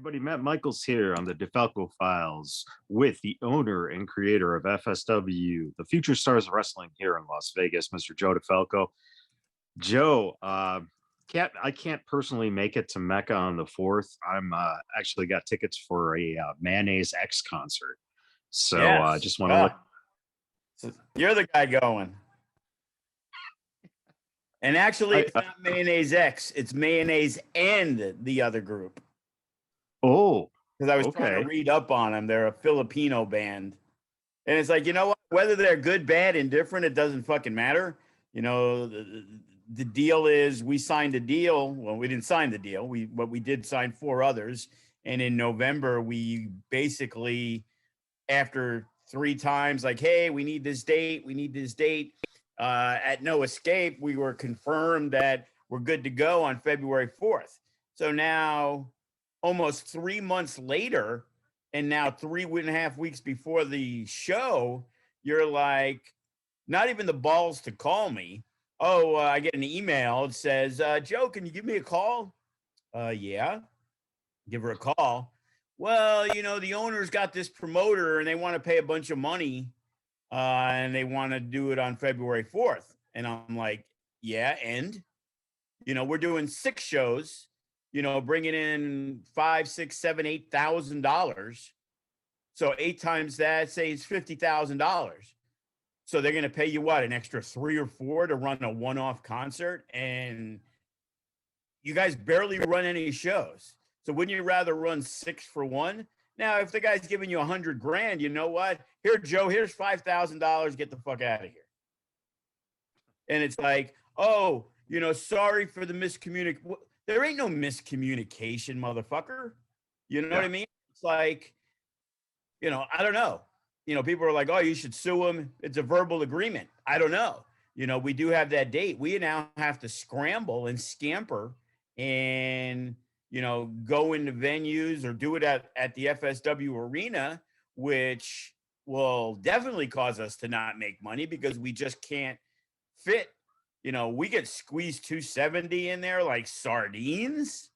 everybody, Matt Michaels here on the DeFalco Files with the owner and creator of FSW, the Future Stars of Wrestling here in Las Vegas, Mr. Joe DeFalco. Joe, I can't personally make it to Mecca on the 4th. I'm actually got tickets for a Mayonnaise X concert. So Yes. just want to let So you're the guy going. And actually, it's not Mayonnaise X. It's Mayonnaise and the other group. Oh, because I was trying to read up on them. They're a Filipino band. And it's like, you know what? Whether they're good, bad, indifferent, it doesn't fucking matter. You know, the deal is we signed a deal. Well, we didn't sign the deal. We did sign 4 others. And in November, we basically, after 3 times, like, hey, we need this date. We need this date. At No Escape, we were confirmed that we're good to go on February 4th. So now, almost 3 months later, and now 3.5 weeks before the show, you're like, not even the balls to call me. Oh, I get an email. It says, Joe, can you give me a call? Yeah. Give her a call. Well, you know, the owner's got this promoter and they want to pay a bunch of money and they want to do it on February 4th. And I'm like, yeah. And, you know, we're doing 6 shows, you know, bringing in $5, $6, $7, $8,000. So 8 times that, say it's $50,000. So they're going to pay you what, an extra 3 or 4 to run a one-off concert, and you guys barely run any shows. So wouldn't you rather run 6 for 1? Now, if the guy's giving you $100,000, you know what? Here, Joe, here's $5,000. Get the fuck out of here. And it's like, oh, you know, sorry for the miscommunication. There ain't no miscommunication, motherfucker. You know what I mean? It's like, you know, I don't know. You know, people are like, oh, you should sue him. It's a verbal agreement. I don't know. You know, we do have that date. We now have to scramble and scamper and, you know, go into venues or do it at the FSW arena, which will definitely cause us to not make money because we just can't fit. You know, we get squeezed 270 in there like sardines.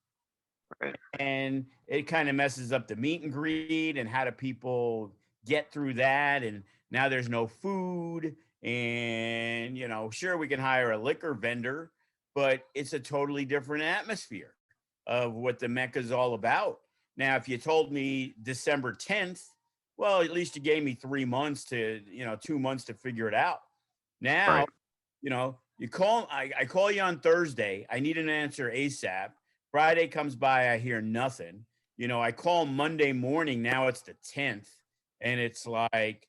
Right. And it kind of messes up the meet and greet and how do people get through that. And now there's no food. And, you know, sure, we can hire a liquor vendor, but it's a totally different atmosphere of what the Mecca is all about. Now, if you told me December 10th, well, at least you gave me 3 months to, you know, 2 months to figure it out. Now, Right. you know, I call you on Thursday. I need an answer ASAP. Friday comes by, I hear nothing. You know, I call Monday morning. Now it's the 10th. And it's like,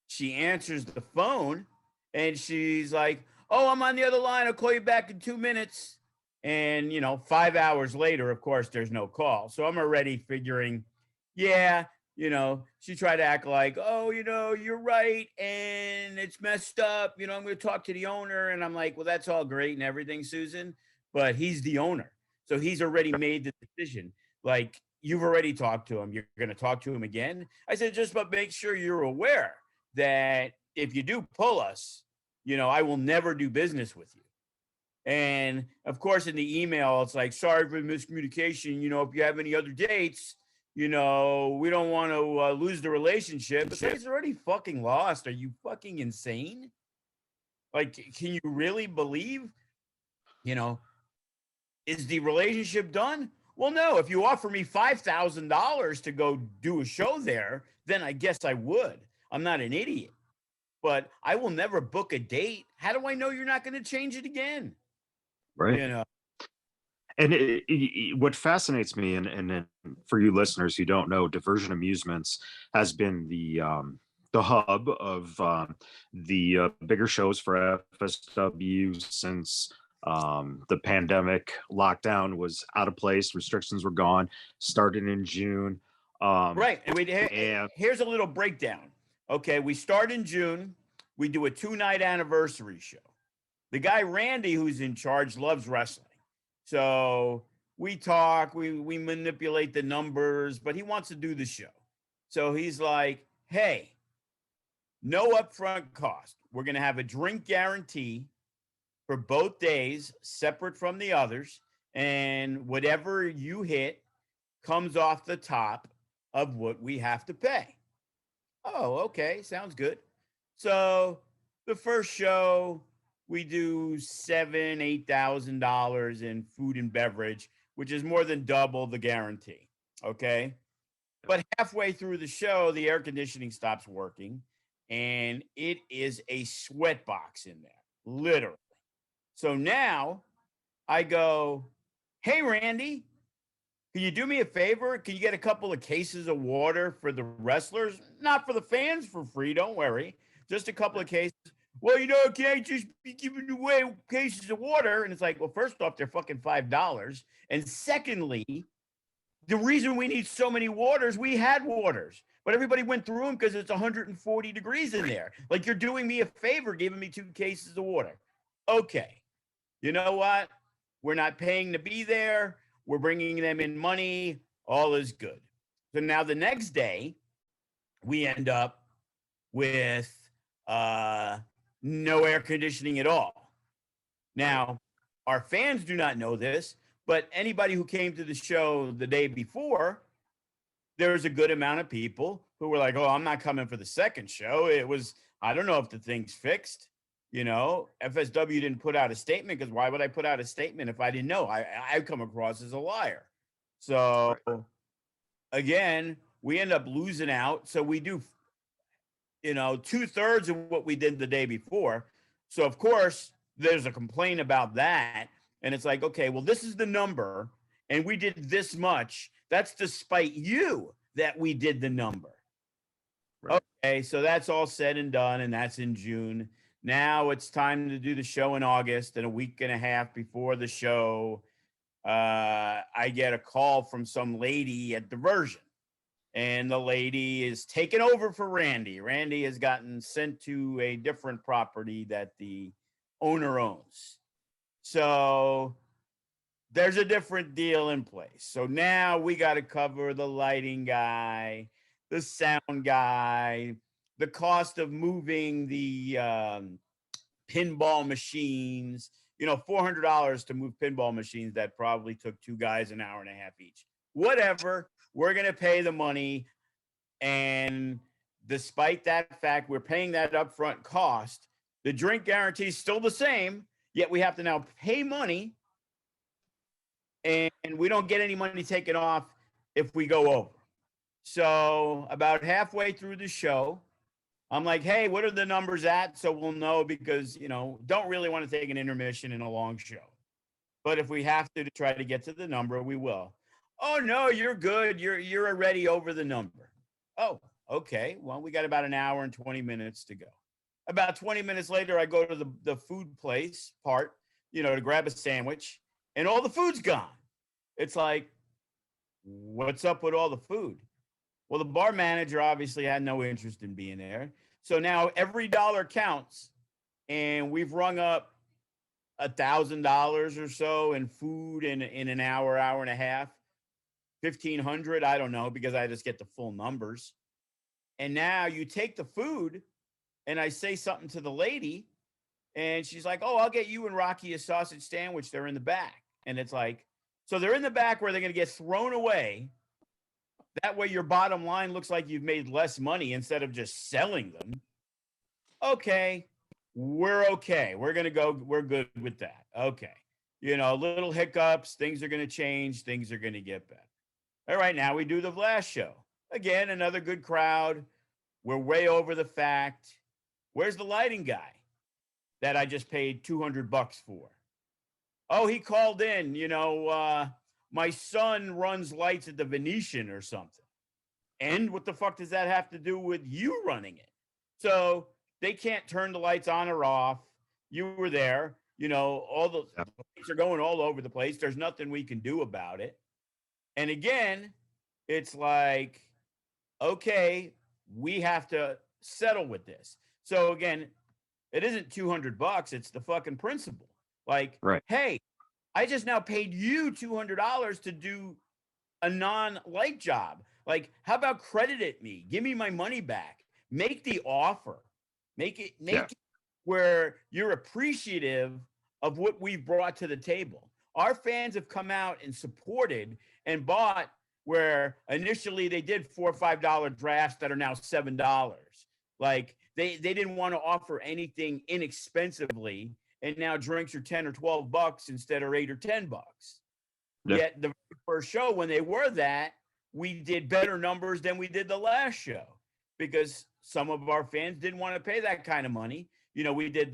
she answers the phone and she's like, oh, I'm on the other line. I'll call you back in 2 minutes. And, you know, 5 hours later, of course, there's no call. So I'm already figuring, yeah, you know, she tried to act like, oh, you know, you're right. And it's messed up. You know, I'm going to talk to the owner. And I'm like, well, that's all great and everything, Susan. But he's the owner. So he's already made the decision. Like, you've already talked to him. You're going to talk to him again. I said, just but make sure you're aware that if you do pull us, you know, I will never do business with you. And of course, in the email, it's like, sorry for the miscommunication. You know, if you have any other dates, you know, we don't want to lose the relationship. But it's already fucking lost. Are you fucking insane? Like, can you really believe, you know, is the relationship done? Well, no. If you offer me $5,000 to go do a show there, then I guess I would. I'm not an idiot, but I will never book a date. How do I know you're not going to change it again? Right. You know. And what fascinates me, and for you listeners who don't know, Diversion Amusements has been the hub of the bigger shows for FSW since the pandemic lockdown was out of place, restrictions were gone, started in June. Right. And here's a little breakdown. Okay, we start in June. We do a 2-night anniversary show. The guy, Randy, who's in charge, loves wrestling. So we talk, we manipulate the numbers, but he wants to do the show. So he's like, hey, no upfront cost. We're going to have a drink guarantee for both days, separate from the others. And whatever you hit comes off the top of what we have to pay. Oh, okay. Sounds good. So the first show, we do $8,000 in food and beverage, which is more than double the guarantee. Okay. But halfway through the show, the air conditioning stops working and it is a sweat box in there, literally. So now I go, hey, Randy, can you do me a favor? Can you get a couple of cases of water for the wrestlers? Not for the fans for free, don't worry. Just a couple of cases. Well, I can't just be giving away cases of water. And it's like, well, first off, they're fucking $5. And secondly, the reason we need so many waters, we had waters, but everybody went through them because it's 140 degrees in there. Like, you're doing me a favor giving me 2 cases of water. Okay. You know what? We're not paying to be there. We're bringing them in money. All is good. So now the next day, we end up with no air conditioning at all. Now, our fans do not know this, but anybody who came to the show the day before, there's a good amount of people who were like, oh, I'm not coming for the second show. It was, I don't know if the thing's fixed. FSW didn't put out a statement because why would I put out a statement if I didn't know? I come across as a liar. So again, we end up losing out. So we do, 2/3 of what we did the day before. So of course there's a complaint about that. And it's like, okay, well, this is the number and we did this much. That's despite you that we did the number. Right. Okay. So that's all said and done. And that's in June. Now it's time to do the show in August, and a week and a half before the show, I get a call from some lady at Diversion, and the lady is taking over for Randy. Randy has gotten sent to a different property that the owner owns. So there's a different deal in place. So now we got to cover the lighting guy, the sound guy, the cost of moving the pinball machines, $400 to move pinball machines that probably took 2 guys an hour and a half each. Whatever, we're going to pay the money. And despite that fact, we're paying that upfront cost. The drink guarantee is still the same, yet we have to now pay money. And we don't get any money taken off if we go over. So about halfway through the show, I'm like, hey, what are the numbers at? So we'll know, because, don't really want to take an intermission in a long show. But if we have to try to get to the number, we will. Oh, no, you're good. You're already over the number. Oh, okay. Well, we got about an hour and 20 minutes to go. About 20 minutes later, I go to the food place part, to grab a sandwich, and all the food's gone. It's like, what's up with all the food? Well, the bar manager obviously had no interest in being there. So now every dollar counts, and we've rung up $1,000 or so in food in an hour and a half, 1,500. I don't know, because I just get the full numbers. And now you take the food, and I say something to the lady, and she's like, oh, I'll get you and Rocky a sausage sandwich. They're in the back. And it's like, so they're in the back where they're going to get thrown away. That way your bottom line looks like you've made less money instead of just selling them. Okay, we're okay. We're going to go. We're good with that. Okay. Little hiccups. Things are going to change. Things are going to get better. All right, now we do the last show. Again, another good crowd. We're way over the fact. Where's the lighting guy that I just paid $200 for? Oh, he called in, my son runs lights at the Venetian or something. And what the fuck does that have to do with you running it? So they can't turn the lights on or off. You were there, all the lights are going all over the place. There's nothing we can do about it. And again, it's like, okay, we have to settle with this. So again, it isn't $200. It's the fucking principle. Like, right. Hey, I just now paid you $200 to do a non-light job. Like, how about credit it me? Give me my money back. Make the offer. Make it where you're appreciative of what we've brought to the table. Our fans have come out and supported and bought where initially they did $4 or $5 drafts that are now $7. Like they didn't want to offer anything inexpensively, and now drinks are 10 or 12 bucks instead of 8 or 10 bucks. Yeah. Yet the first show, when they were that, we did better numbers than we did the last show because some of our fans didn't want to pay that kind of money. We did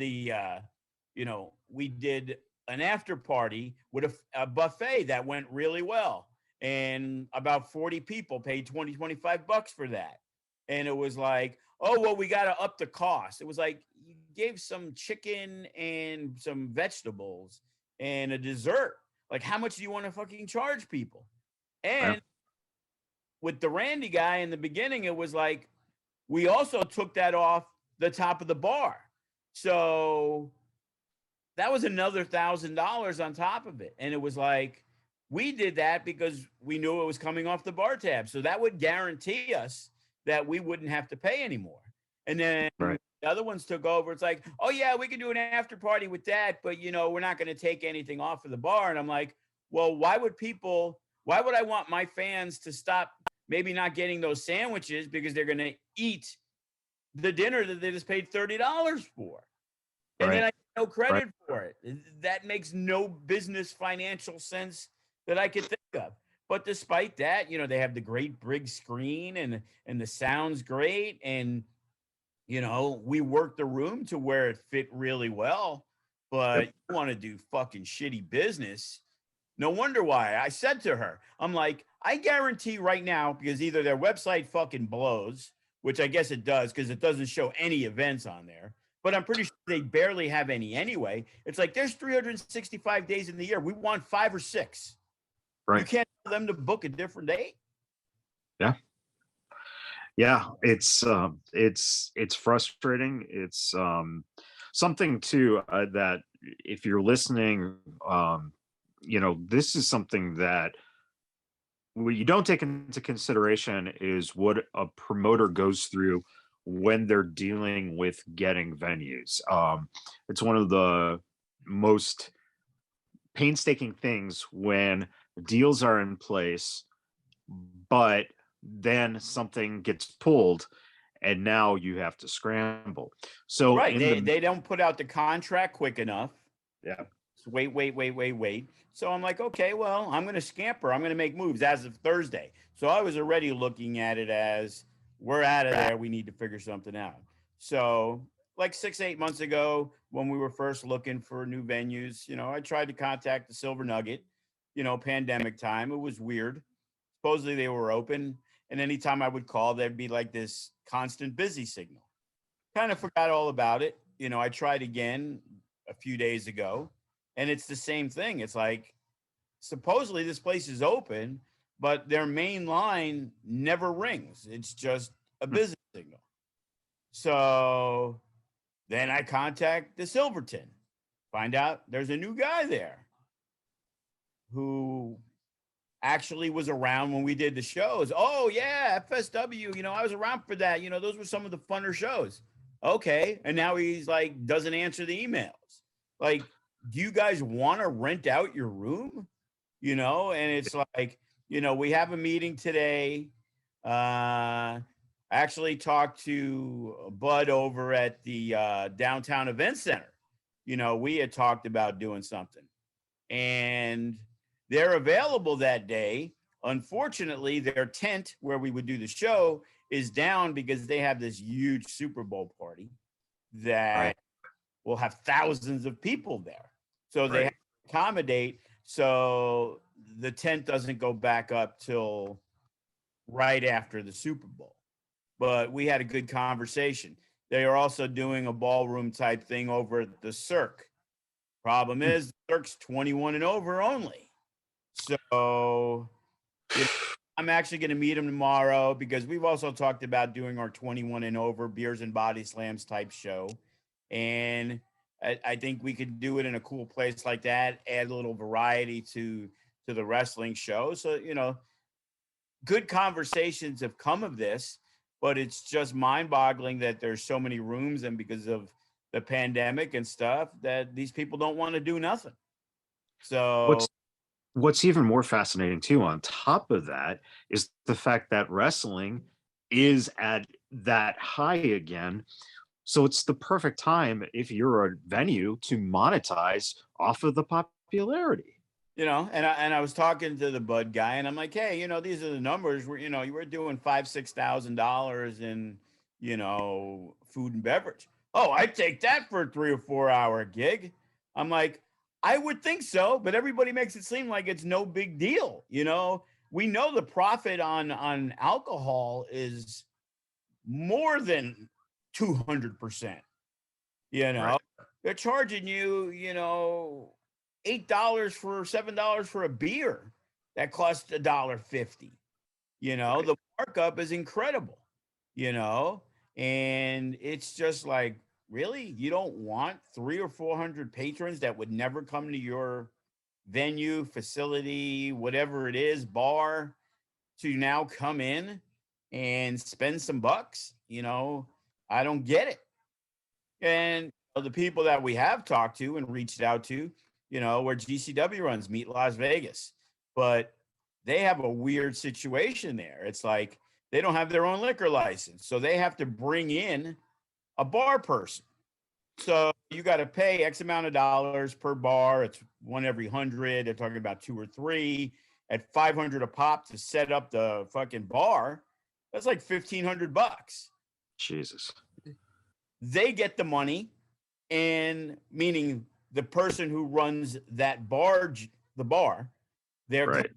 we did an after party with a buffet that went really well. And about 40 people paid 20, 25 bucks for that. And it was like, oh, well, we got to up the cost. It was like you gave some chicken and some vegetables and a dessert. Like, how much do you want to fucking charge people? And with the Randy guy in the beginning, it was like, we also took that off the top of the bar. So that was another $1,000 on top of it. And it was like, we did that because we knew it was coming off the bar tab. So that would guarantee us that we wouldn't have to pay anymore. And then the other ones took over. It's like, oh yeah, we can do an after party with that, but we're not going to take anything off of the bar. And I'm like, well, why would I want my fans to stop maybe not getting those sandwiches because they're going to eat the dinner that they just paid $30 for? And then I get no credit for it. That makes no business financial sense that I could think of. But despite that, they have the great big screen and the sound's great. And, we worked the room to where it fit really well. But you want to do fucking shitty business. No wonder why. I said to her, I'm like, I guarantee right now, because either their website fucking blows, which I guess it does because it doesn't show any events on there. But I'm pretty sure they barely have any anyway. It's like there's 365 days in the year. We want 5 or 6. Right. You can't tell them to book a different date. Yeah. Yeah. It's frustrating. It's something too that if you're listening, this is something that what you don't take into consideration is what a promoter goes through when they're dealing with getting venues. It's one of the most painstaking things when deals are in place, but then something gets pulled and now you have to scramble. So they don't put out the contract quick enough. Yeah. So wait. So I'm like, okay, well, I'm going to scamper. I'm going to make moves as of Thursday. So I was already looking at it as we're out of there. We need to figure something out. So like 6-8 months ago, when we were first looking for new venues, I tried to contact the Silver Nugget, pandemic time. It was weird. Supposedly they were open. And anytime I would call, there'd be like this constant busy signal. Kind of forgot all about it. I tried again a few days ago, and it's the same thing. It's like, supposedly this place is open, but their main line never rings. It's just a busy signal. So then I contact the Silverton, find out there's a new guy there who actually was around when we did the shows. Oh yeah, FSW, I was around for that. Those were some of the funner shows. Okay. And now he's like, doesn't answer the emails. Like, do you guys want to rent out your room? And it's like, we have a meeting today. I actually talked to Bud over at the downtown event center. We had talked about doing something, and they're available that day. Unfortunately, their tent where we would do the show is down because they have this huge Super Bowl party that will have thousands of people there. So they have to accommodate. So the tent doesn't go back up till right after the Super Bowl. But we had a good conversation. They are also doing a ballroom type thing over at the Cirque. Problem is, the Cirque's 21 and over only. So I'm actually going to meet him tomorrow because we've also talked about doing our 21 and over beers and body slams type show. And I think we could do it in a cool place like that, add a little variety to the wrestling show. So, good conversations have come of this, but it's just mind-boggling that there's so many rooms, and because of the pandemic and stuff, that these people don't want to do nothing. So what's even more fascinating too, on top of that, is the fact that wrestling is at that high again. So it's the perfect time if you're a venue to monetize off of the popularity. And I was talking to the bud guy, and I'm like, hey, these are the numbers. You were doing $5,000-6,000 in, food and beverage. Oh, I'd take that for a 3 or 4 hour gig. I'm like, I would think so, but everybody makes it seem like it's no big deal. We know the profit on alcohol is more than 200%. Right. They're charging you, $8 for $7 for a beer that costs $1.50. Right. The markup is incredible, you know, and it's just like, really, you don't want 300 or 400 patrons that would never come to your venue, facility, whatever it is, bar, to now come in and spend some bucks? I don't get it. And the people that we have talked to and reached out to, where GCW runs Meet Las Vegas, but they have a weird situation there. It's like they don't have their own liquor license, so they have to bring in a bar person. So you got to pay X amount of dollars per bar. It's one every 100. They're talking about 2 or 3 at 500 a pop to set up the fucking bar. That's like $1,500. Jesus. They get the money, and meaning the person who runs that bar, the bar, Right.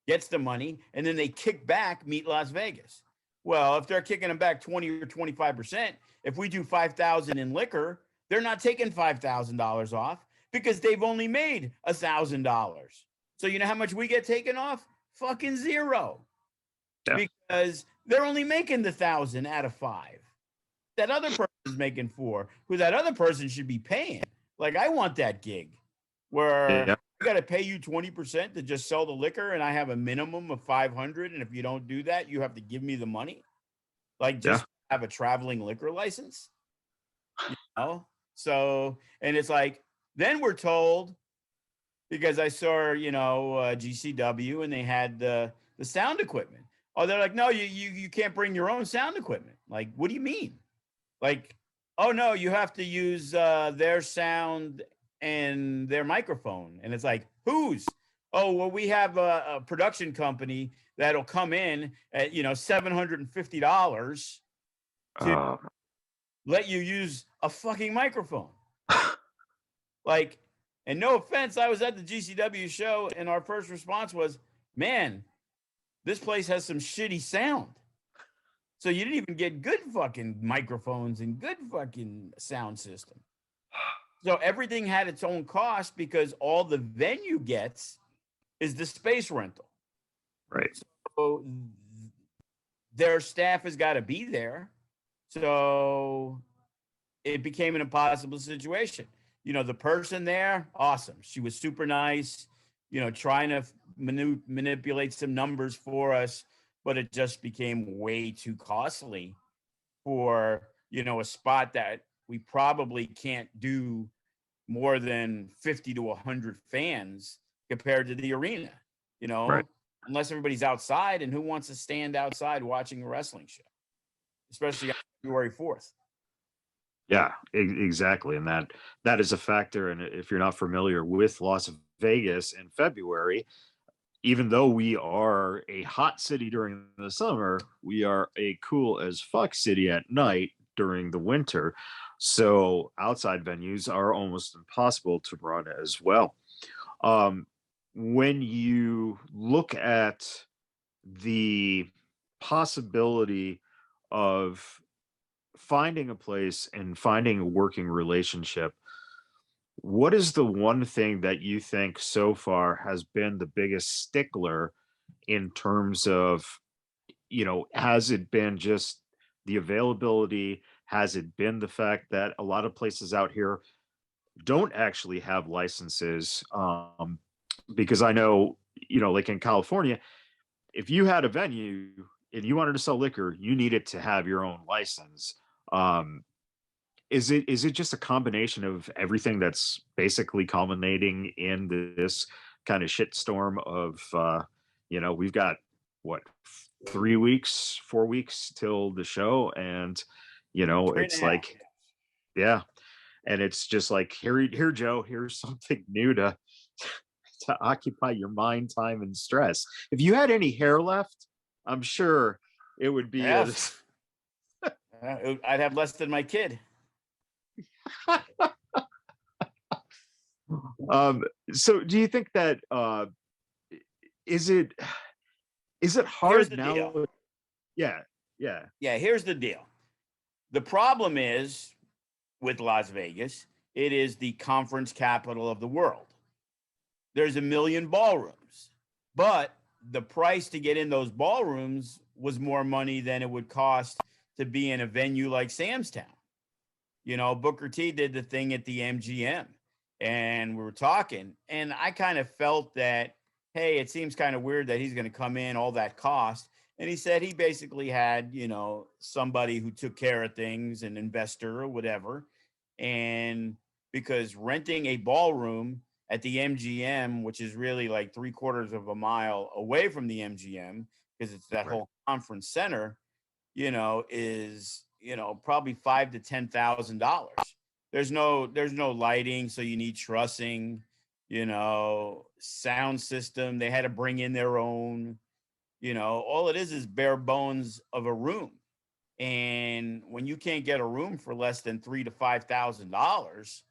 gets the money, and then they kick back Meet Las Vegas. Well, if they're kicking them back 20 or 25%, if we do 5,000 in liquor, they're not taking $5,000 off because they've only made $1,000. So you know how much we get taken off? Fucking zero. Yeah. Because they're only making the 1,000 out of 5 that other person's making 4, who that other person should be paying. Like, I want that gig where Yeah. I got to pay you 20% to just sell the liquor, and I have a minimum of 500. And if you don't do that, you have to give me the money. Like, just have a traveling liquor license, So, and it's like, then we're told, because I saw, GCW, and they had the sound equipment. Oh, they're like, no, you can't bring your own sound equipment. Like, what do you mean? Like, oh no, you have to use their sound and their microphone. And it's like, whose? Oh, well, we have a production company that'll come in at $750 to let you use a fucking microphone. Like, and no offense, I was at the GCW show, and our first response was, man, this place has some shitty sound. So you didn't even get good fucking microphones and good fucking sound system. So everything had its own cost because all the venue gets is the space rental. Right. So their staff has got to be there. So it became an impossible situation. The person there, awesome. She was super nice, trying to manipulate some numbers for us, but it just became way too costly for, a spot that we probably can't do more than 50 to 100 fans compared to the arena, Right. unless everybody's outside, and who wants to stand outside watching a wrestling show, especially on February 4th. Yeah, exactly. And that is a factor. And if you're not familiar with Las Vegas in February, even though we are a hot city during the summer, we are a cool as fuck city at night during the winter. So outside venues are almost impossible to run as well. When you look at the possibility of finding a place and finding a working relationship, what is the one thing that you think so far has been the biggest stickler in terms of, has it been just the availability? Has it been the fact that a lot of places out here don't actually have licenses? Because I know, like in California, if you had a venue and you wanted to sell liquor, you needed to have your own license. Um, is it just a combination of everything that's basically culminating in this kind of shitstorm of, we've got what, 3 weeks, 4 weeks till the show. And, Three and a it's half. like, yeah. And it's just like, here, Joe, here's something new to occupy your mind, time, and stress. If you had any hair left, I'm sure it would be Yes. I'd have less than my kid. So do you think that is it hard Here's the now? deal. Yeah. Yeah, here's the deal. The problem is with Las Vegas, it is the conference capital of the world. There's 1 million ballrooms, but the price to get in those ballrooms was more money than it would cost to be in a venue like Sam's Town. Booker T did the thing at the MGM, and we were talking, and I kind of felt that, hey, it seems kind of weird that he's going to come in all that cost. And he said he basically had, somebody who took care of things, an investor or whatever. And because renting a ballroom at the MGM, which is really like 3/4 of a mile away from the MGM, because it's that whole conference center, is, probably $5,000 to $10,000. There's no lighting, so you need trussing, sound system. They had to bring in their own. All it is bare bones of a room. And when you can't get a room for less than $3,000 to $5,000,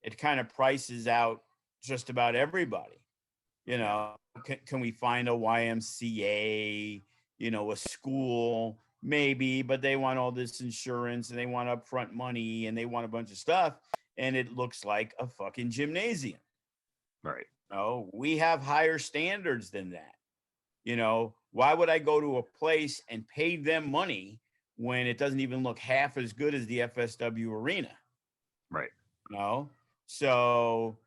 it kind of prices out just about everybody. Can we find a YMCA, a school? Maybe, but they want all this insurance and they want upfront money and they want a bunch of stuff. And it looks like a fucking gymnasium. Right. We have higher standards than that. Why would I go to a place and pay them money when it doesn't even look half as good as the FSW arena? Right. So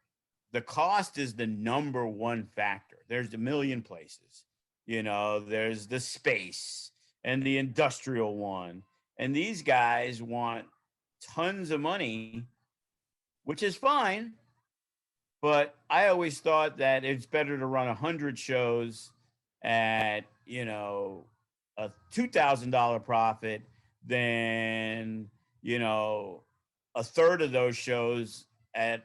the cost is the number one factor. There's 1 million places. There's the space and the industrial one. And these guys want tons of money, which is fine. But I always thought that it's better to run 100 shows at, a $2,000 profit than, a third of those shows at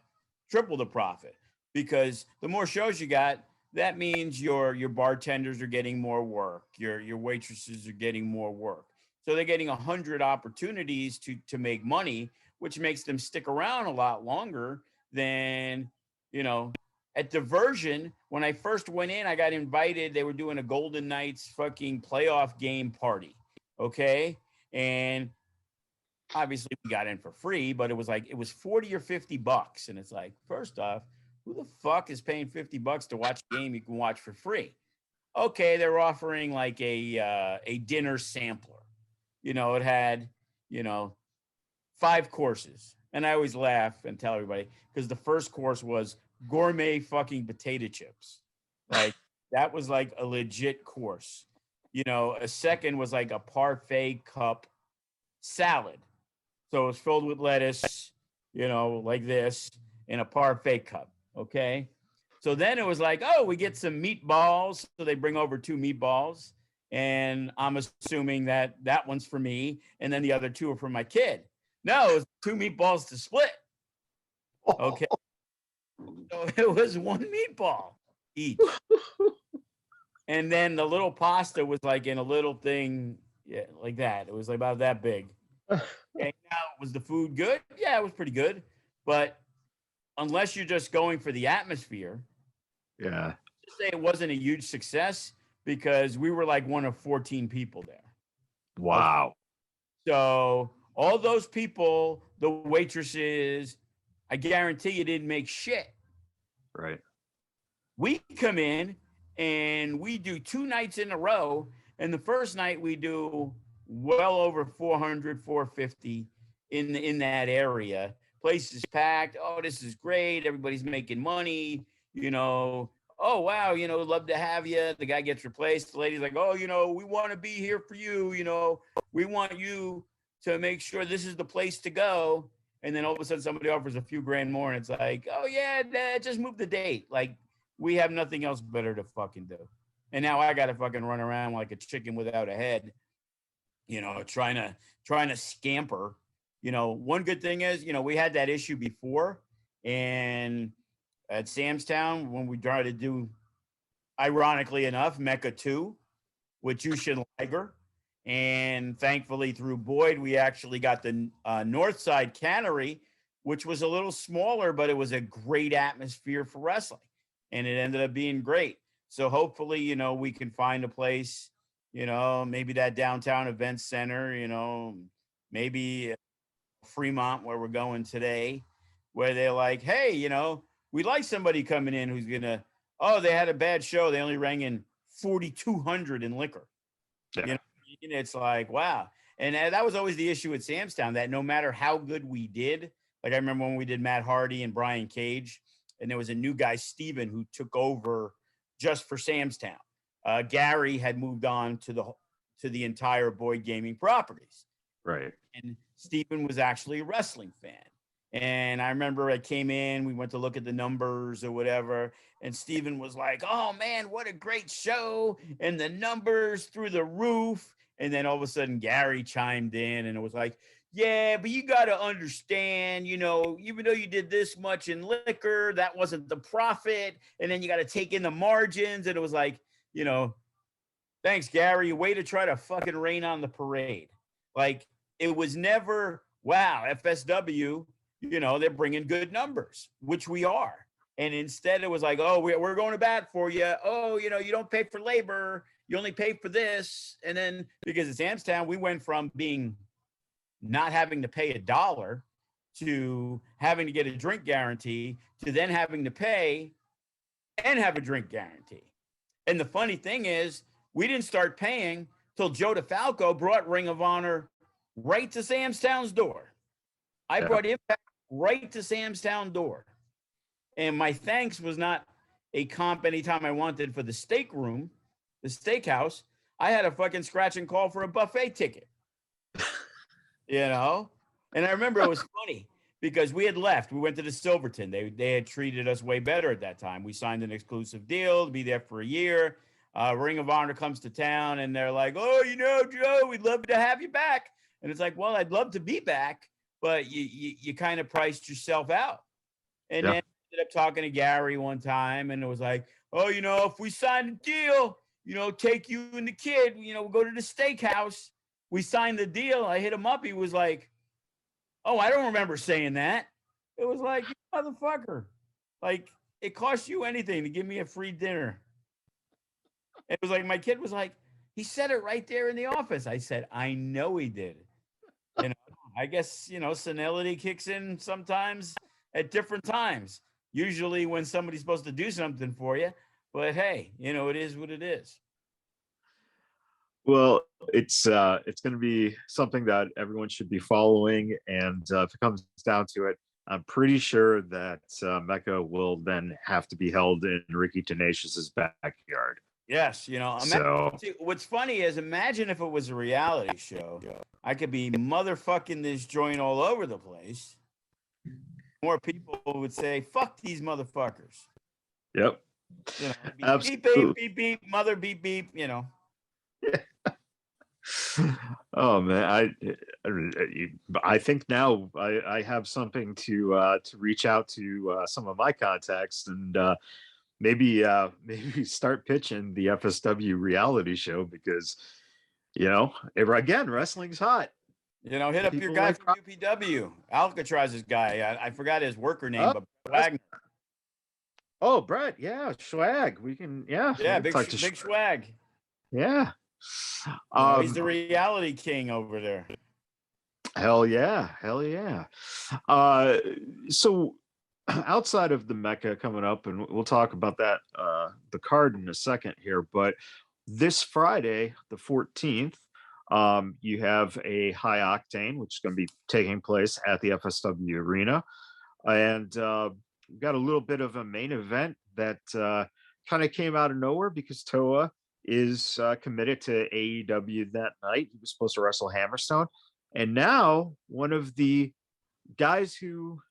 triple the profit. Because the more shows you got, that means your bartenders are getting more work. Your waitresses are getting more work. So they're getting 100 opportunities to make money, which makes them stick around a lot longer than, at Diversion. When I first went in, I got invited. They were doing a Golden Knights fucking playoff game party. Okay. And obviously we got in for free, but it was $40 or $50. And it's like, first off, who the fuck is paying $50 to watch a game you can watch for free? Okay. They're offering like a dinner sampler. It had, 5 courses. And I always laugh and tell everybody, because the first course was gourmet fucking potato chips. Like that was like a legit course. A second was like a parfait cup salad. So it was filled with lettuce, like this, in a parfait cup. Okay. So then it was like, oh, we get some meatballs. So they bring over 2 meatballs. And I'm assuming that one's for me. And then the other 2 are for my kid. No, it was 2 meatballs to split. Okay. So it was 1 meatball each. And then the little pasta was like in a little thing, yeah, like that. It was like about that big. Okay, now, was the food good? Yeah, it was pretty good. But unless you're just going for the atmosphere, yeah, just say it wasn't a huge success because we were like one of 14 people there. Wow. Okay. So all those people, the waitresses, I guarantee you didn't make shit. Right. We come in and we do 2 nights in a row. And the first night we do well over 400, 450 in that area. Place is packed. Oh, this is great. Everybody's making money. Oh, wow. Love to have you. The guy gets replaced. The lady's like, oh, we want to be here for you. We want you to make sure this is the place to go. And then all of a sudden somebody offers a few grand more. And it's like, oh, yeah, just move the date. Like, we have nothing else better to fucking do. And now I got to fucking run around like a chicken without a head, trying to scamper. One good thing is, we had that issue before, and at Sam's Town when we tried to do, ironically enough, Mecca 2 with Jushin Liger. And thankfully through Boyd, we actually got the North Side Cannery, which was a little smaller, but it was a great atmosphere for wrestling. And it ended up being great. So hopefully, we can find a place, maybe that downtown event center, maybe Fremont where we're going today, where they're like, hey, we'd like somebody coming in who's going to, they had a bad show. They only rang in 4,200 in liquor. Yeah. It's like, wow. And that was always the issue at Sam's Town, that no matter how good we did, like I remember when we did Matt Hardy and Brian Cage, and there was a new guy, Steven, who took over just for Sam's Town. Gary had moved on to the entire Boyd Gaming properties. Right. And Steven was actually a wrestling fan. And I remember I came in, we went to look at the numbers or whatever, and Steven was like, oh man, what a great show. And the numbers through the roof. And then all of a sudden Gary chimed in and it was like, yeah, but you got to understand, even though you did this much in liquor, that wasn't the profit. And then you got to take in the margins. And it was like, thanks, Gary. Way to try to fucking rain on the parade. Like, it was never, wow, FSW, they're bringing good numbers, which we are. And instead it was like, oh, we're going to bat for you. Oh, you don't pay for labor. You only pay for this. And then because it's Sam's Town, we went from being not having to pay $1 to having to get a drink guarantee to then having to pay and have a drink guarantee. And the funny thing is, we didn't start paying till Joe DeFalco brought Ring of Honor right to Sam's Town's door. I brought Impact right to Sam's Town door. And my thanks was not a comp anytime I wanted for the steak room, the steakhouse. I had a fucking scratch and call for a buffet ticket. And I remember it was funny because we had left. We went to the Silverton. They had treated us way better at that time. We signed an exclusive deal to be there for a year. Ring of Honor comes to town and they're like, oh, Joe, we'd love to have you back. And it's like, well, I'd love to be back, but you kind of priced yourself out. And then I ended up talking to Gary one time and it was like, oh, if we sign a deal, take you and the kid, we'll go to the steakhouse. We signed the deal. I hit him up. He was like, oh, I don't remember saying that. It was like, you motherfucker. Like, it cost you anything to give me a free dinner. It was like, my kid was like, he said it right there in the office. I said, I know he did. I guess, senility kicks in sometimes at different times. Usually when somebody's supposed to do something for you. But hey, it is what it is. Well, it's going to be something that everyone should be following, and if it comes down to it, I'm pretty sure that Mecca will then have to be held in Ricky Tenacious's backyard. Yes, what's funny is, imagine if it was a reality show. I could be motherfucking this joint all over the place. More people would say, "Fuck these motherfuckers." Yep. Beep beep beep beep, mother beep beep. Oh man, I think now I have something to reach out to some of my contacts and maybe start pitching the FSW reality show because again, wrestling's hot. Hit up people your guy from UPW, Alcatraz's guy. I forgot his worker name, but Wagner. Oh, Brett, yeah, Swag. We can, big Swag. Yeah. He's the reality king over there. Hell yeah. So outside of the Mecca coming up, and we'll talk about that, the card in a second here, but this Friday, the 14th, you have a High Octane, which is going to be taking place at the FSW Arena. And we've got a little bit of a main event that kind of came out of nowhere because Toa is committed to AEW that night. He was supposed to wrestle Hammerstone. And now one of the guys who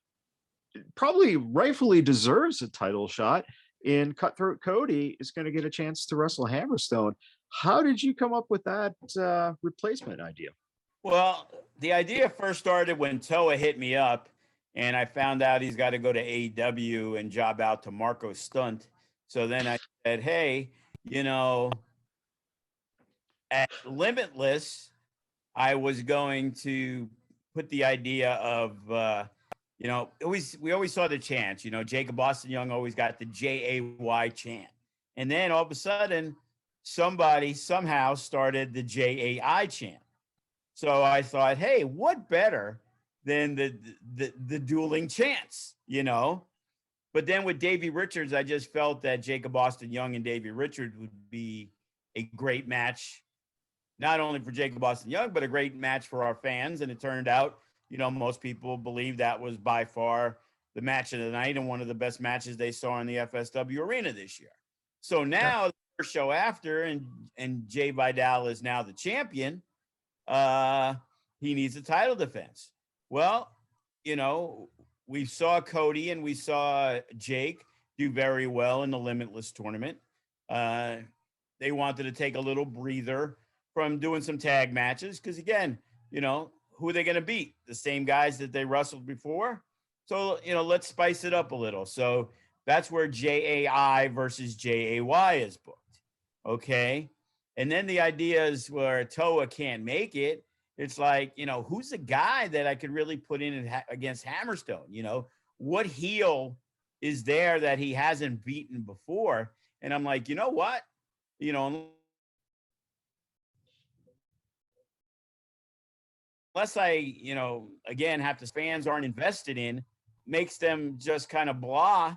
probably rightfully deserves a title shot in Cutthroat Cody is going to get a chance to wrestle Hammerstone. How did you come up with that replacement idea? Well, the idea first started when Toa hit me up, and I found out he's got to go to AEW and job out to Marco Stunt. So then I said, hey, you know, at Limitless, I was going to put the idea of, we always saw the chants, Jacob Austin Young always got the JAY chant. And then all of a sudden, somebody somehow started the JAI chant. So I thought, hey, what better than the dueling chants, But then with Davey Richards, I just felt that Jacob Austin Young and Davey Richards would be a great match, not only for Jacob Austin Young, but a great match for our fans. And it turned out, most people believe that was by far the match of the night and one of the best matches they saw in the FSW arena this year. So now the first show after, and Jay Vidal is now the champion, he needs a title defense. Well, we saw Cody and we saw Jake do very well in the Limitless tournament. They wanted to take a little breather from doing some tag matches because, again, who are they going to beat? The same guys that they wrestled before. So, let's spice it up a little. So that's where JAI versus JAY is booked. Okay. And then the idea is where Toa can't make it. It's like, who's the guy that I could really put in against Hammerstone? What heel is there that he hasn't beaten before? And I'm like, you know what? Unless I, again, have to fans aren't invested in, makes them just kind of blah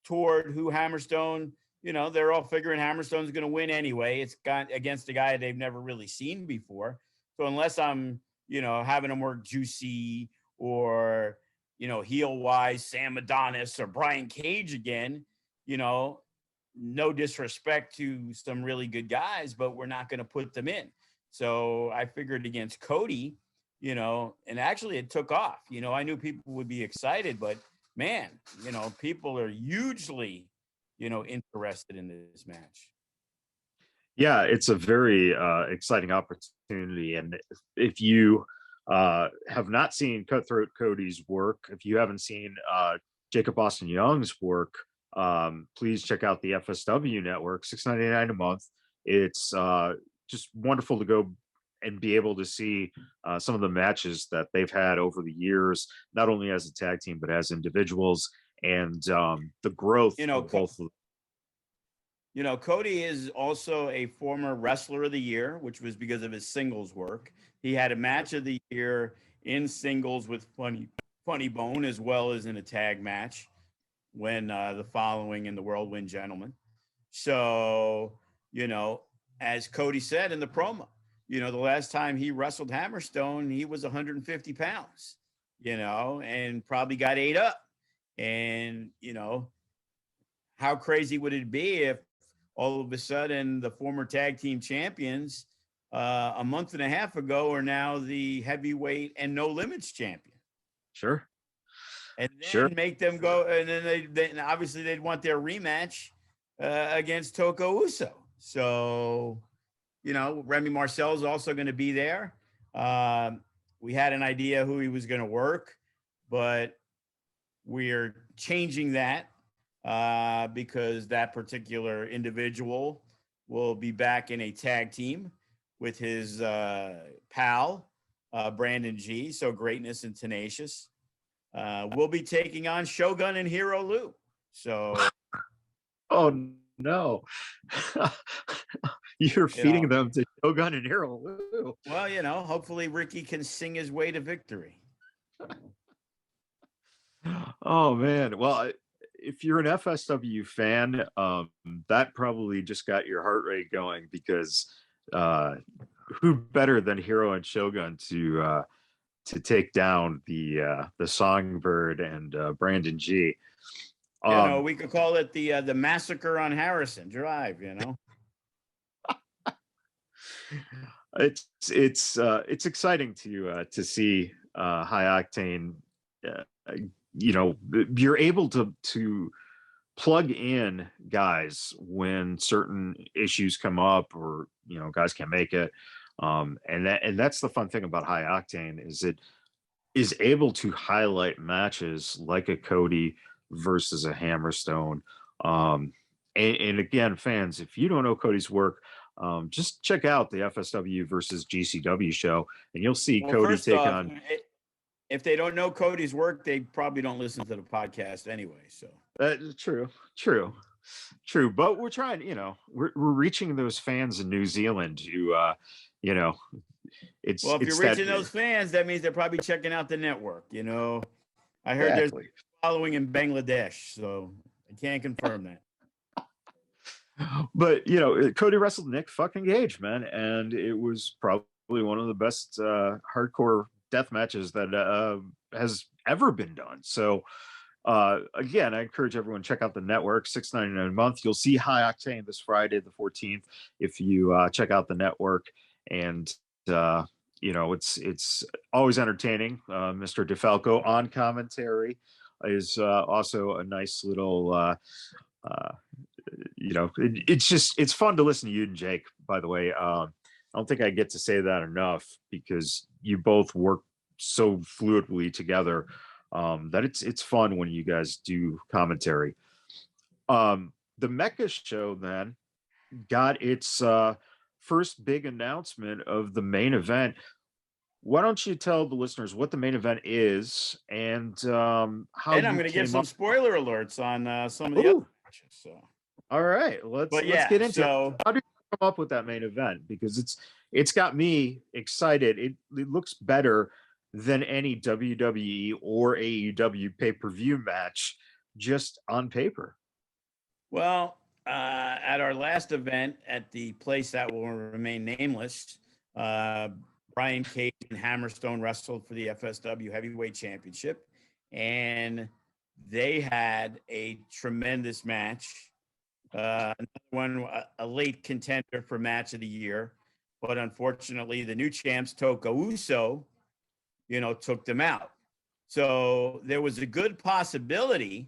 toward who Hammerstone, they're all figuring Hammerstone's going to win anyway. It's got against a guy they've never really seen before. So unless I'm, having them work Juicy or, heel wise, Sam Adonis or Brian Cage again, no disrespect to some really good guys, but we're not going to put them in. So I figured against Cody, and actually it took off. I knew people would be excited, but man, people are hugely, interested in this match. Yeah, it's a very exciting opportunity. And if you have not seen Cutthroat Cody's work, if you haven't seen Jacob Austin Young's work, please check out the FSW network, $6.99 a month. It's just wonderful to go and be able to see some of the matches that they've had over the years, not only as a tag team, but as individuals, and the growth of both of them. Cody is also a former Wrestler of the Year, which was because of his singles work. He had a match of the year in singles with Funny Bone, as well as in a tag match when the Following and the Whirlwind Gentlemen. So, as Cody said in the promo, the last time he wrestled Hammerstone, he was 150 pounds, and probably got ate up. And, how crazy would it be if all of a sudden the former tag team champions a month and a half ago are now the heavyweight and no limits champion? Sure. And then make them go. And then they obviously they'd want their rematch against Toko Uso. So, Remy Marcel's also going to be there. We had an idea who he was going to work, but we're changing that because that particular individual will be back in a tag team with his pal, Brandon G. So Greatness and Tenacious. We'll be taking on Shogun and Hero Lou. So, oh no, you're feeding them to Shogun and Hero Lou. Well, hopefully Ricky can sing his way to victory. Oh man, well, if you're an FSW fan, that probably just got your heart rate going, because who better than Hero and Shogun to take down the Songbird and Brandon G. We could call it the Massacre on Harrison Drive. It's exciting to see High Octane. You're able to plug in guys when certain issues come up, or guys can't make it. And that's the fun thing about High Octane, is it is able to highlight matches like a Cody versus a Hammerstone. And again, fans, if you don't know Cody's work, just check out the FSW versus GCW show, and you'll see Cody first take off, on. If they don't know Cody's work, they probably don't listen to the podcast anyway. So True. But we're trying. We're reaching those fans in New Zealand who, if you're reaching those fans, that means they're probably checking out the network. I heard there's following in Bangladesh, so I can't confirm that. But Cody wrestled Nick fucking Gage, man, and it was probably one of the best hardcore death matches that has ever been done. So again, I encourage everyone to check out the network. $6.99 a month. You'll see High Octane this Friday, the 14th, if you check out the network. And it's always entertaining. Mr. DeFalco on commentary is also a nice little. It's fun to listen to you and Jake, by the way. I don't think I get to say that enough, because you both work so fluidly together, that it's fun when you guys do commentary. The Mecca show then got its first big announcement of the main event. Why don't you tell the listeners what the main event is, and how? And I'm going to give some spoiler alerts on some of the other matches. So. All right, let's get into it. How did you come up with that main event? Because it's got me excited. It looks better than any WWE or AEW pay-per-view match just on paper. Well, at our last event at the place that will remain nameless, Brian Cage and Hammerstone wrestled for the FSW Heavyweight Championship, and they had a tremendous match. Another one, a late contender for match of the year, but unfortunately the new champs, Toka Uso, took them out. So there was a good possibility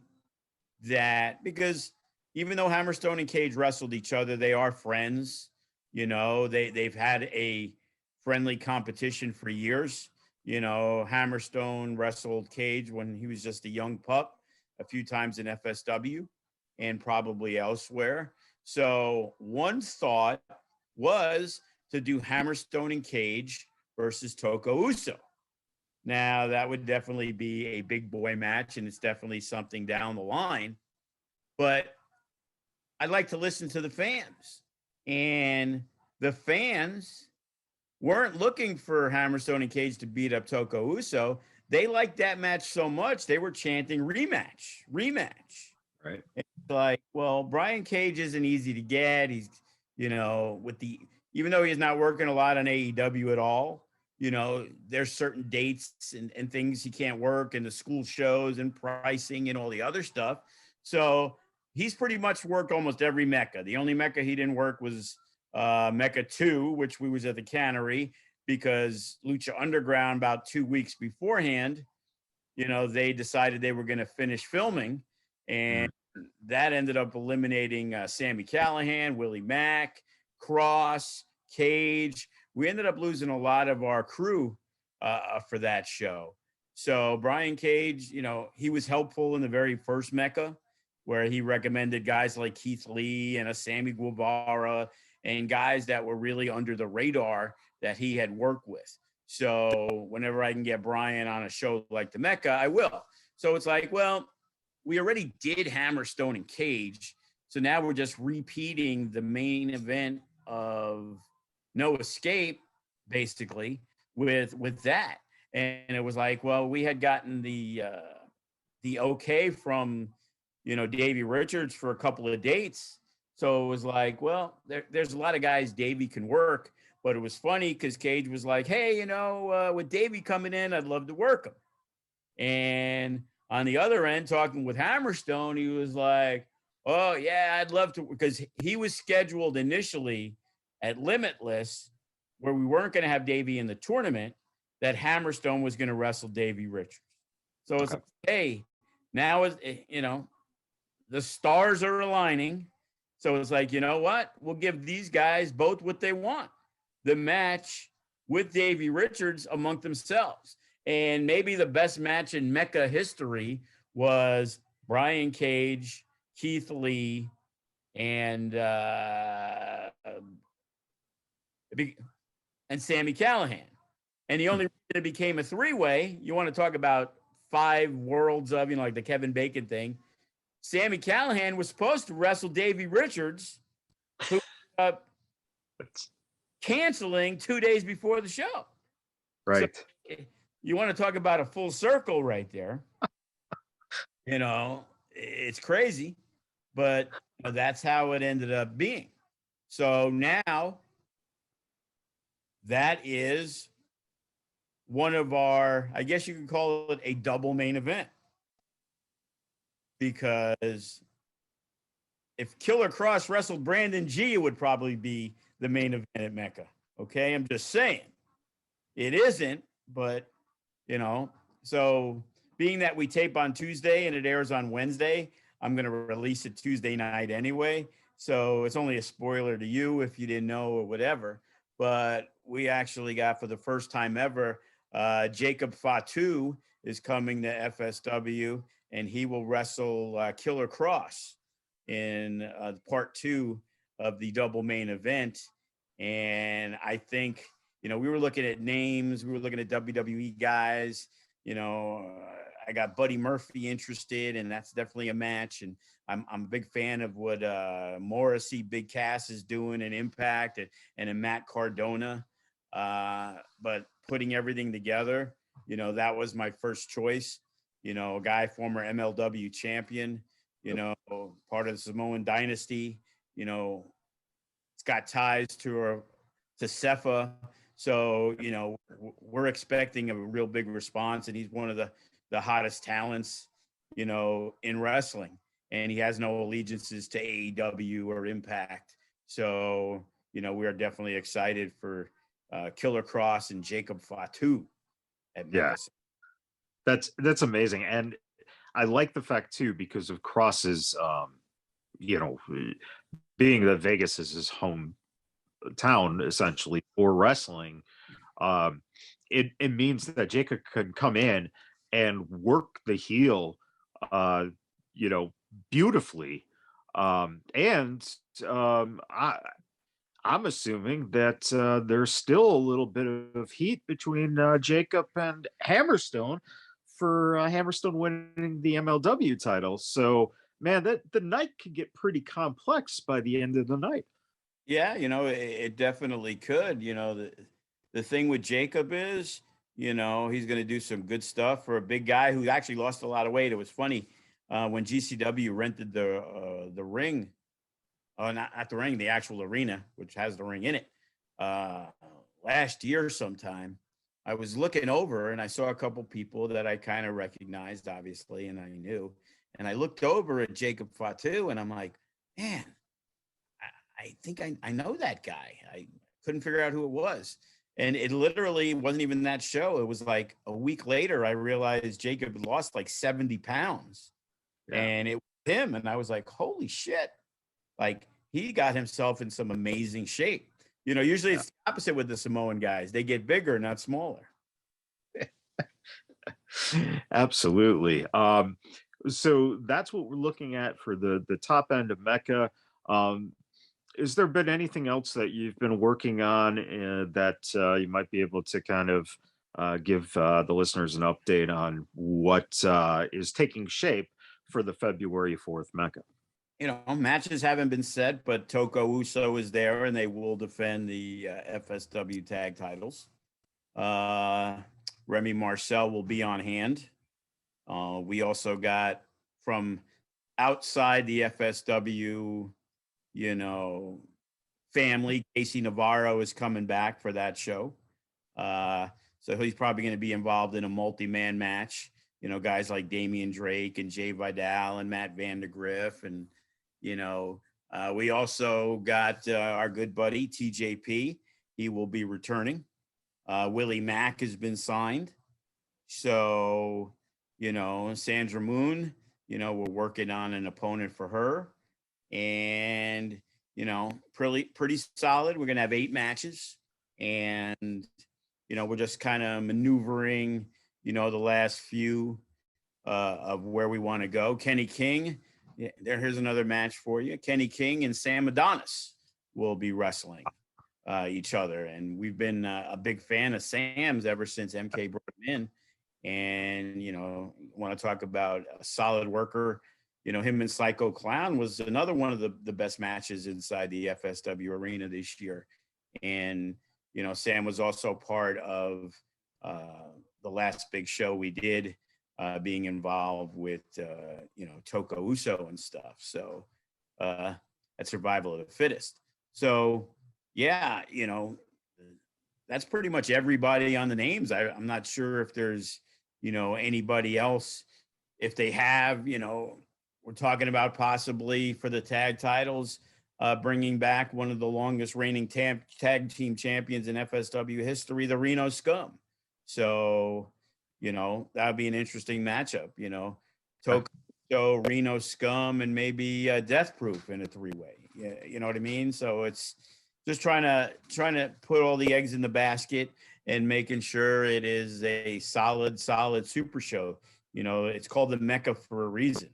that, because even though Hammerstone and Cage wrestled each other, they are friends. They've had a friendly competition for years. Hammerstone wrestled Cage when he was just a young pup a few times in FSW and probably elsewhere. So one thought was to do Hammerstone and Cage versus Toka Uso. Now, that would definitely be a big boy match, and it's definitely something down the line. But I'd like to listen to the fans. And the fans weren't looking for Hammerstone and Cage to beat up Toka Uso. They liked that match so much, they were chanting rematch. Right. It's like, well, Brian Cage isn't easy to get. He's, even though he's not working a lot on AEW at all, there's certain dates and things he can't work, and the school shows and pricing and all the other stuff. So he's pretty much worked almost every Mecca. The only Mecca he didn't work was Mecca 2, which we was at the Cannery, because Lucha Underground, about 2 weeks beforehand, they decided they were going to finish filming, and that ended up eliminating Sami Callihan, Willie Mack, Cross, Cage. We ended up losing a lot of our crew for that show. So Brian Cage, he was helpful in the very first Mecca, where he recommended guys like Keith Lee and a Sammy Guevara and guys that were really under the radar that he had worked with. So whenever I can get Brian on a show like the Mecca, I will. So it's like, well, we already did Hammerstone and Cage. So now we're just repeating the main event of No Escape, basically, with that. And it was like, well, we had gotten the okay from, Davey Richards for a couple of dates. So it was like, well, there's a lot of guys Davey can work. But it was funny because Cage was like, hey, with Davey coming in, I'd love to work him. And on the other end, talking with Hammerstone, he was like, oh, yeah, I'd love to, because he was scheduled initially at Limitless, where we weren't going to have Davey in the tournament, that Hammerstone was going to wrestle Davey Richards. So it's like, hey, now is, the stars are aligning. So it's like, you know what? We'll give these guys both what they want. The match with Davey Richards among themselves. And maybe the best match in Mecca history was Brian Cage, Keith Lee, and Sami Callihan. And the only reason it became a three-way, you want to talk about 5 worlds of, like the Kevin Bacon thing. Sami Callihan was supposed to wrestle Davey Richards, who canceling 2 days before the show. Right. So, you want to talk about a full circle right there. It's crazy, but that's how it ended up being. So now that is one of our, I guess you could call it a double main event. Because if Killer Cross wrestled Brandon G, it would probably be the main event at Mecca. Okay, I'm just saying. It isn't, but, so being that we tape on Tuesday and it airs on Wednesday, I'm going to release it Tuesday night anyway. So it's only a spoiler to you if you didn't know or whatever. But we actually got, for the first time ever, Jacob Fatu is coming to FSW, and he will wrestle Killer Cross in part 2 of the double main event. And I think, we were looking at names. We were looking at WWE guys. I got Buddy Murphy interested, and that's definitely a match. And I'm a big fan of what Morrissey Big Cass is doing in Impact and in Matt Cardona. But putting everything together, that was my first choice. A guy, former MLW champion, part of the Samoan dynasty, it's got ties to Cepha. So, we're expecting a real big response, and he's one of the hottest talents, in wrestling, and he has no allegiances to AEW or Impact. So, we are definitely excited for Killer Cross and Jacob Fatu at Mecca. That's amazing. And I like the fact too, because of Cross's, being that Vegas is his hometown essentially for wrestling, it means that Jacob can come in and work the heel, beautifully. I'm assuming that there's still a little bit of heat between Jacob and Hammerstone for Hammerstone winning the MLW title. So, man, the night could get pretty complex by the end of the night. Yeah, it definitely could. The thing with Jacob is, he's going to do some good stuff for a big guy who actually lost a lot of weight. It was funny when GCW rented the ring. Not the ring, the actual arena, which has the ring in it. Last year sometime, I was looking over and I saw a couple people that I kind of recognized, obviously, and I knew. And I looked over at Jacob Fatu and I'm like, man, I think I know that guy. I couldn't figure out who it was. And it literally wasn't even that show. It was like a week later, I realized Jacob lost like 70 pounds. Yeah. And it was him. And I was like, holy shit. Like, he got himself in some amazing shape. Usually it's the opposite with the Samoan guys. They get bigger, not smaller. Absolutely. So that's what we're looking at for the top end of Mecca. Has there been anything else that you've been working on that you might be able to kind of give the listeners an update on what is taking shape for the February 4th Mecca? Matches haven't been set, but Toko Uso is there, and they will defend the FSW tag titles. Remy Marcel will be on hand. We also got from outside the FSW, family, Casey Navarro is coming back for that show. So he's probably going to be involved in a multi-man match. Guys like Damian Drake and Jay Vidal and Matt Vandergriff. And, we also got our good buddy, TJP. He will be returning. Willie Mack has been signed. So, Sandra Moon we're working on an opponent for her, and pretty solid. We're gonna have 8 matches, and we're just kind of maneuvering, the last few of where we want to go. Kenny King, here's another match for you. Kenny King and Sam Adonis will be wrestling each other, and we've been a big fan of Sam's ever since MK brought him in. And want to talk about a solid worker. Him and Psycho Clown was another one of the best matches inside the FSW arena this year. And Sam was also part of the last big show we did, being involved with Toko Uso and stuff. So at Survival of the Fittest. So yeah, that's pretty much everybody on the names. I'm not sure if there's anybody else. If they have, we're talking about possibly for the tag titles, bringing back one of the longest reigning tag team champions in FSW history, the Reno Scum. So, that would be an interesting matchup, Toko, Reno Scum, and maybe Death Proof in a 3-way. Yeah, you know what I mean? So it's just trying to put all the eggs in the basket and making sure it is a solid super show. It's called the Mecca for a reason,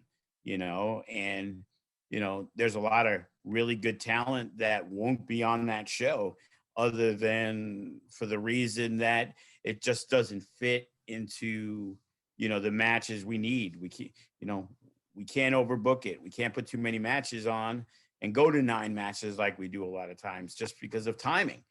and there's a lot of really good talent that won't be on that show, other than for the reason that it just doesn't fit into the matches we need. We can't overbook it. We can't put too many matches on and go to 9 matches like we do a lot of times, just because of timing.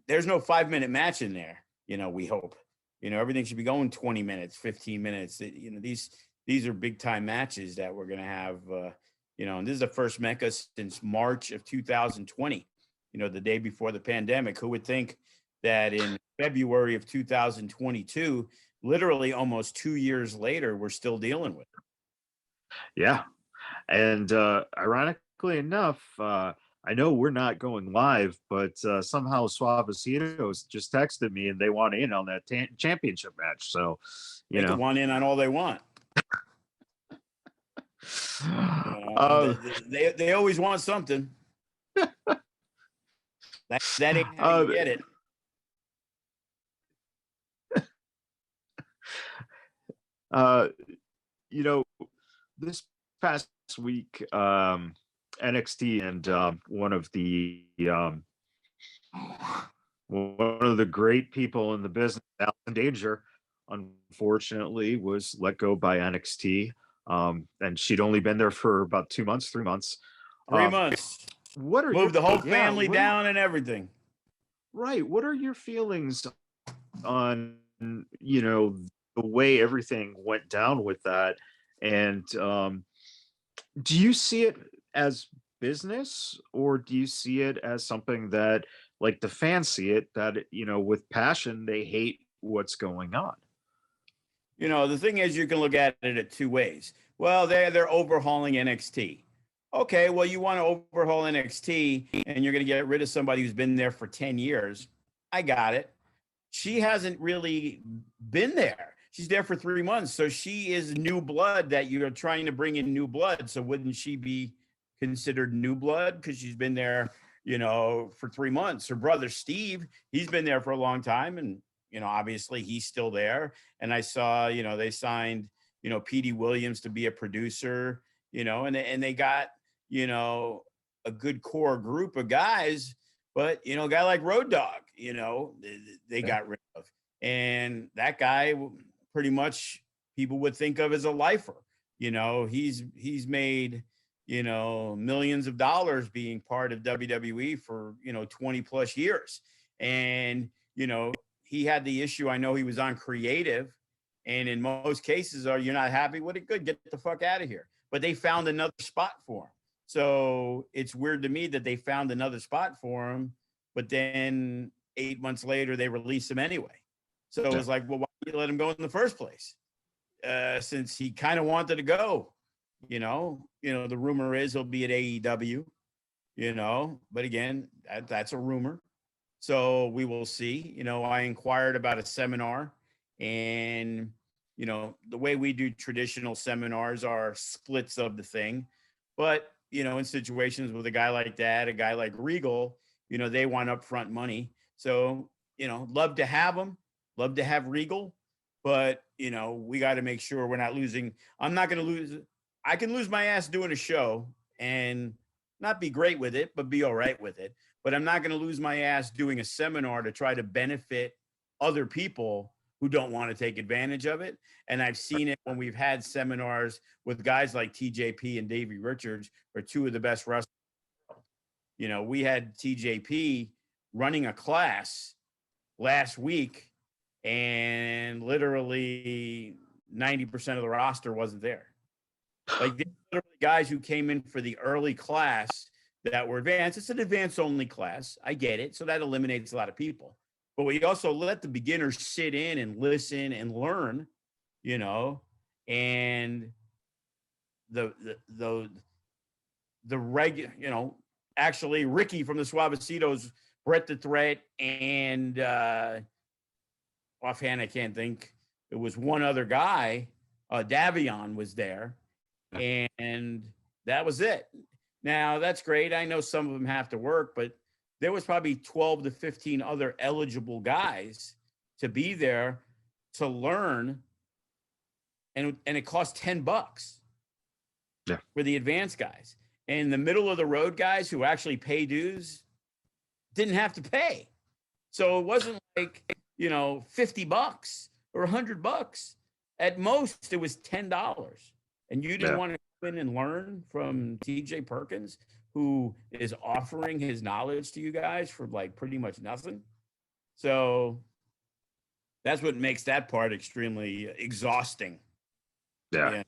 There's no 5-minute match in there. We hope everything should be going 20 minutes, 15 minutes. These are big time matches that we're going to have, and this is the first Mecca since March of 2020, the day before the pandemic. Who would think that in February of 2022, literally almost 2 years later, we're still dealing with it? Yeah. And ironically enough, I know we're not going live, but somehow Suavecitos just texted me and they want in on that championship match. So, they can want in on all they want. They always want something. that ain't how you get it. This past week, NXT and one of the great people in the business, Allison Danger, unfortunately was let go by NXT. And she'd only been there for about 2 months, 3 months. 3 months. What are moved the whole family down and everything? Right. What are your feelings on the way everything went down with that? And do you see it as business, or do you see it as something that, like the fans see it, that with passion they hate what's going on? The thing is, you can look at it 2 ways. Well, they're overhauling NXT. Okay, well, you want to overhaul NXT and you're going to get rid of somebody who's been there for 10 years. I got it. She hasn't really been there. She's there for 3 months. So she is new blood that you're trying to bring in new blood. So wouldn't she be considered new blood because she's been there, for 3 months? Her brother, Steve, he's been there for a long time. And, obviously he's still there. And I saw, they signed, Petey Williams to be a producer, and they got, a good core group of guys, but, a guy like Road Dogg, they got rid of. And that guy pretty much people would think of as a lifer. He's made, millions of dollars being part of WWE for, 20 plus years. And, he had the issue. I know he was on creative, and in most cases, you're not happy with it? Good, get the fuck out of here. But they found another spot for him. So it's weird to me that they found another spot for him, but then 8 months later, they released him anyway. So it was like, well, why did you let him go in the first place? Since he kind of wanted to go, the rumor is he'll be at AEW, but again, that's a rumor. So we will see. I inquired about a seminar, and, you know, the way we do traditional seminars are splits of the thing. But, you know, in situations with a guy like that, a guy like Regal, you know, they want upfront money. So, you know, love to have them, love to have Regal, but, you know, we got to make sure we're not losing. I'm not going to lose. I can lose my ass doing a show and not be great with it, but be all right with it. But I'm not going to lose my ass doing a seminar to try to benefit other people who don't want to take advantage of it. And I've seen it when we've had seminars with guys like TJP and Davey Richards, are two of the best wrestlers. You know, we had TJP running a class last week, and literally 90% of the roster wasn't there. Like, literally guys who came in for the early class that were advanced. It's an advanced only class. I get it. So that eliminates a lot of people. But we also let the beginners sit in and listen and learn, you know, and the regular, you know, actually Ricky from the Suavecitos, Brett the Threat, and offhand I can't think. It was one other guy, Davion was there, and that was it. Now that's great. I know some of them have to work, but there was probably 12 to 15 other eligible guys to be there to learn. And it cost $10 for the advanced guys. And the middle of the road guys who actually pay dues didn't have to pay. So it wasn't like, you know, $50 or $100. At most, it was $10. And you didn't want to come in and learn from TJ Perkins, who is offering his knowledge to you guys for like pretty much nothing. So that's what makes that part extremely exhausting. Yeah,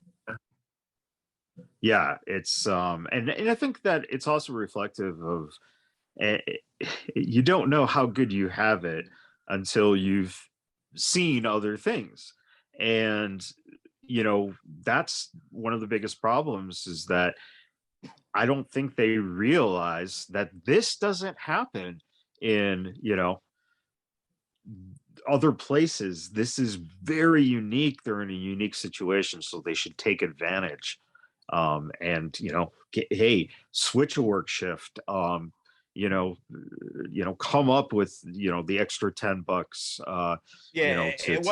it's and I think that it's also reflective of you don't know how good you have it until you've seen other things. And you know, that's one of the biggest problems, is that I don't think they realize that this doesn't happen in, you know, other places. This is very unique. They're in a unique situation, so they should take advantage. And you know, hey, switch a work shift. You know, come up with, you know, the extra $10. You know, it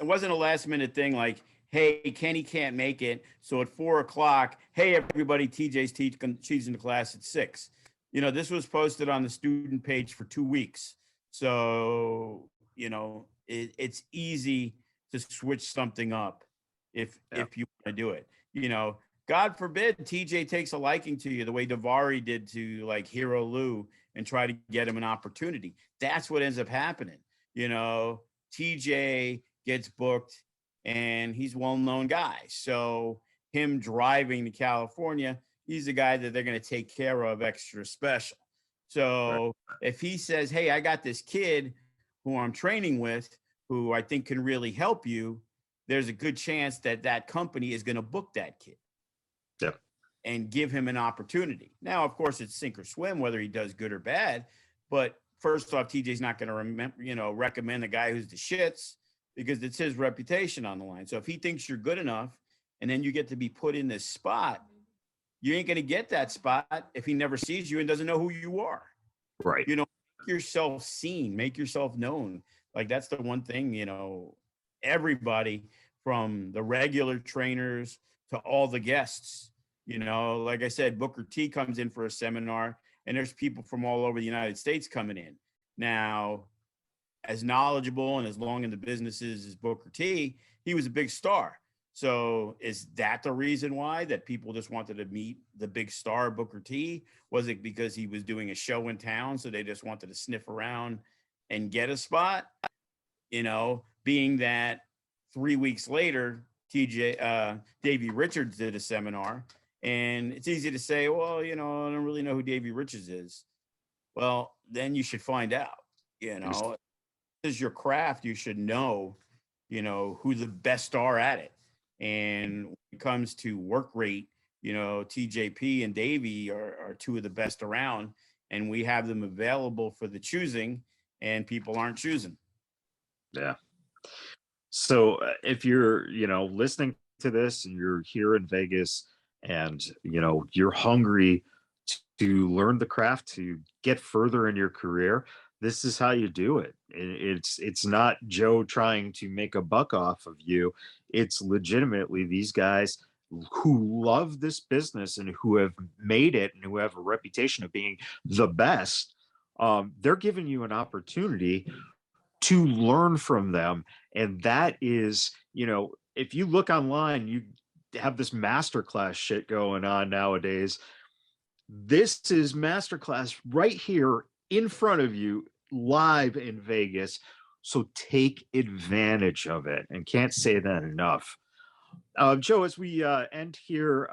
wasn't a last minute thing like, hey, Kenny can't make it, so at 4:00, hey everybody, TJ's teaching the class at 6. You know, this was posted on the student page for 2 weeks, so you know it's easy to switch something up if you want to do it. You know, God forbid TJ takes a liking to you the way Davari did to like Hero Lou and try to get him an opportunity. That's what ends up happening. You know, TJ gets booked and he's a well-known guy. So him driving to California, he's the guy that they're going to take care of extra special. So if he says, hey, I got this kid who I'm training with, who I think can really help you, there's a good chance that that company is going to book that kid. And give him an opportunity. Now, of course, it's sink or swim, whether he does good or bad. But first off, TJ's not going to recommend a guy who's the shits, because it's his reputation on the line. So if he thinks you're good enough, and then you get to be put in this spot, you ain't going to get that spot if he never sees you and doesn't know who you are. Right. You know, make yourself seen, make yourself known. Like that's the one thing, you know, everybody from the regular trainers to all the guests. You know, like I said, Booker T comes in for a seminar, and there's people from all over the United States coming in. Now, as knowledgeable and as long in the businesses as Booker T, he was a big star. So is that the reason why that people just wanted to meet the big star Booker T? Was it because he was doing a show in town, so they just wanted to sniff around and get a spot? You know, being that 3 weeks later, Davey Richards did a seminar. And it's easy to say, well, you know, I don't really know who Davey Richards is. Well, then you should find out, you know, this is your craft. You should know, you know, who the best are at it. And when it comes to work rate, you know, TJP and Davey are two of the best around, and we have them available for the choosing, and people aren't choosing. Yeah. So if you're, listening to this and you're here in Vegas and, you're hungry to learn the craft, to get further in your career, this is how you do it. It's not Joe trying to make a buck off of you. It's legitimately these guys who love this business and who have made it and who have a reputation of being the best. They're giving you an opportunity to learn from them. And that is, if you look online, you have this masterclass shit going on nowadays. This is masterclass right here in front of you, live in Vegas. So take advantage of it. And can't say that enough. Joe, as we end here,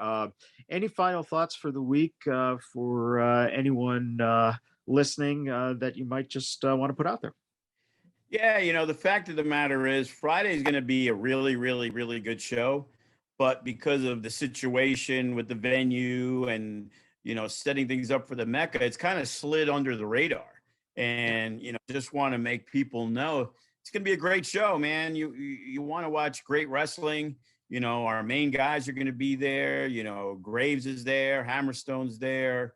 any final thoughts for the week for anyone listening that you might just want to put out there? Yeah, the fact of the matter is Friday is going to be a really, really, really good show. But because of the situation with the venue and, setting things up for the Mecca, it's kind of slid under the radar. And, just want to make people know it's going to be a great show, man. You want to watch great wrestling. Our main guys are going to be there. Graves is there. Hammerstone's there.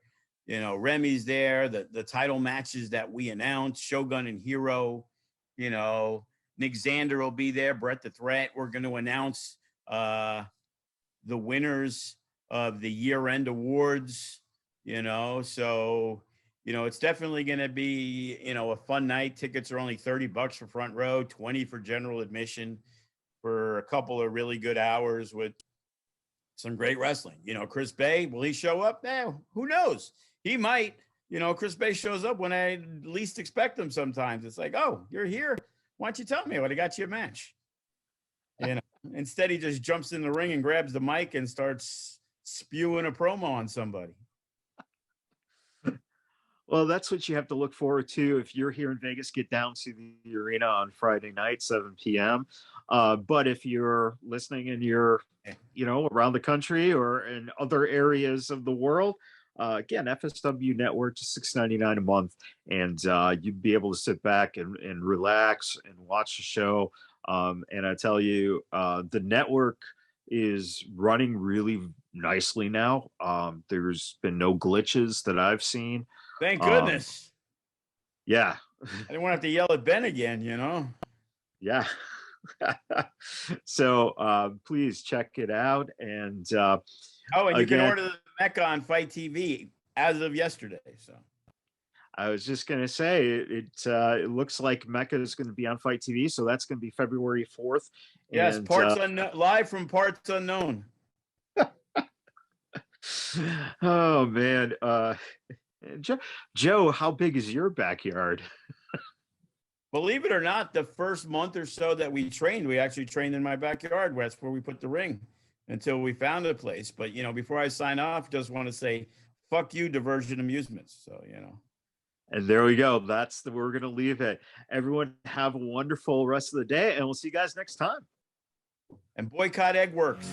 Remy's there. The title matches that we announced, Shogun and Hero. Nick Xander will be there. Brett the Threat. We're going to announce the winners of the year-end awards, so, it's definitely going to be, a fun night. Tickets are only $30 for front row, 20 for general admission for a couple of really good hours with some great wrestling. Chris Bay, will he show up? Who knows? He might. Chris Bay shows up when I least expect him sometimes. It's like, oh, you're here. Why don't you tell me? I would have got you a match. Instead, he just jumps in the ring and grabs the mic and starts spewing a promo on somebody. Well, that's what you have to look forward to. If you're here in Vegas, get down to the arena on Friday night, 7 p.m. But if you're listening and you're, around the country or in other areas of the world, again, FSW Network, just $6.99 a month, and you'd be able to sit back and relax and watch the show. And I tell you, the network is running really nicely now. There's been no glitches that I've seen. Thank goodness. Yeah. I didn't want to have to yell at Ben again, Yeah. So please check it out. And and you can order the Mecca on Fight TV as of yesterday. So I was just going to say it looks like Mecca is going to be on Fight TV. So that's going to be February 4th. Yes, live from Parts Unknown. Oh, man. Joe, how big is your backyard? Believe it or not, the first month or so that we trained, we actually trained in my backyard. That's where we put the ring until we found a place. But, before I sign off, just want to say, fuck you, Diversion Amusements. So, And there we go. That's where we're going to leave it. Everyone have a wonderful rest of the day, and we'll see you guys next time. And boycott Egg Works.